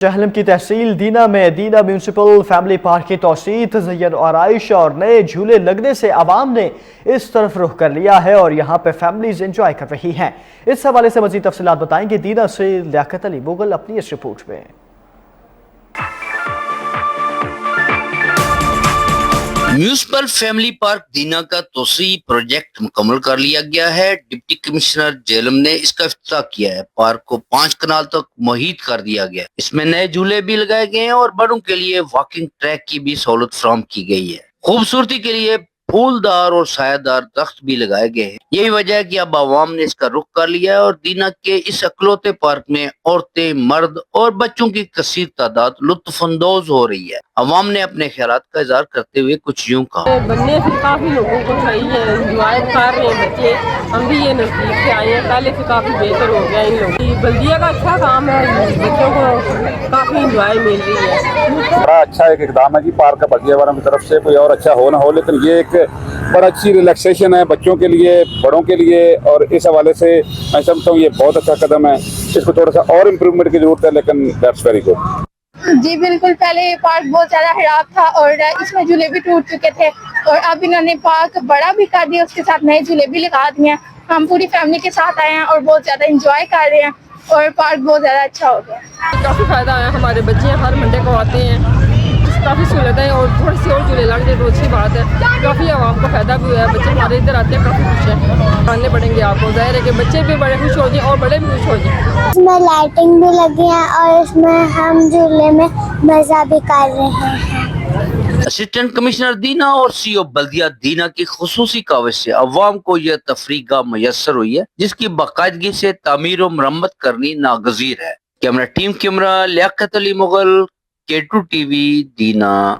جہلم کی تحصیل دینا میں دینا میونسپل فیملی پارک کی توسیع، تزئین و آرائش اور نئے جھولے لگنے سے عوام نے اس طرف رخ کر لیا ہے اور یہاں پہ فیملیز انجوائے کر رہی ہیں۔ اس حوالے سے مزید تفصیلات بتائیں گے دینا سے لیاقت علی مغل اپنی اس رپورٹ میں۔ میونسپل فیملی پارک دینا کا توسیعی پروجیکٹ مکمل کر لیا گیا ہے۔ ڈپٹی کمشنر جہلم نے اس کا افتتاح کیا ہے۔ پارک کو 5 کنال تک محیط کر دیا گیا ہے۔ اس میں نئے جھولے بھی لگائے گئے ہیں اور بڑوں کے لیے واکنگ ٹریک کی بھی سہولت فراہم کی گئی ہے۔ خوبصورتی کے لیے پھولدار اور سایہ دار درخت بھی لگائے گئے ہیں۔ یہی وجہ ہے کہ اب عوام نے اس کا رخ کر لیا ہے اور دینا کے اس اکلوتے پارک میں عورتیں، مرد اور بچوں کی کثیر تعداد لطف اندوز ہو رہی ہے۔ عوام نے اپنے خیالات کا اظہار کرتے ہوئے کچھ یوں کہا۔ بننے سے کافی لوگوں کو صحیح ہے، انجوائے کر رہے ہیں بچے، ہم بھی یہ نزدیک سے آئے ہیں، پہلے سے کافی بہتر ہو گیا ان لوگوں۔ بلدیہ کا اچھا کام ہے، بچوں کو کافی انجوائے مل رہی ہے۔ بڑا اچھا ایک اقدام ہے جی پارک کا بلدیہ والوں کی طرف سے، کوئی اور اچھا ہو نہ ہو لیکن یہ ایک بڑا اچھی ریلیکسیشن ہے بچوں کے لیے، بڑوں کے لیے، اور اس حوالے سے میں سمجھتا ہوں یہ بہت اچھا قدم ہے۔ اس کو تھوڑا سا اور امپروومنٹ کی ضرورت ہے لیکن دیٹس ویری گڈ۔ جی بالکل، پہلے یہ پارک بہت زیادہ خراب تھا اور اس میں جھولے بھی ٹوٹ چکے تھے اور اب انہوں نے پارک بڑا بھی کر دیا، اس کے ساتھ نئے جھولے بھی لگا دیے ہیں۔ ہم پوری فیملی کے ساتھ آئے ہیں اور بہت زیادہ انجوائے کر رہے ہیں اور پارک بہت زیادہ اچھا ہو گیا۔ کافی فائدہ آیا، ہمارے بچے ہر منڈے کو آتے ہیں، کافی سہولتیں اور تھوڑی سی اور جھولے لگ جائے تو اچھی بات ہے۔ کافی عوام کو فائدہ بھی ہوا ہے، بچے ہمارے ادھر آتے ہیں کافی خوش ہیں، آنے پڑیں گے آپ کو، ظاہر ہے کہ بچے بھی بڑے خوش ہو جائیں اور بڑے بھی خوش ہو جائیں۔ اس میں لائٹنگ بھی لگی ہے اور اس میں ہم جھولے میں مزہ بھی کر رہے ہیں۔ اسسٹنٹ کمشنر دینا اور سی او بلدیہ دینا کی خصوصی کاوش سے عوام کو یہ تفریح گاہ میسر ہوئی ہے جس کی باقاعدگی سے تعمیر و مرمت کرنی ناگزیر ہے۔ Camera team Liaquat Ali Mughal, K2 TV دینا۔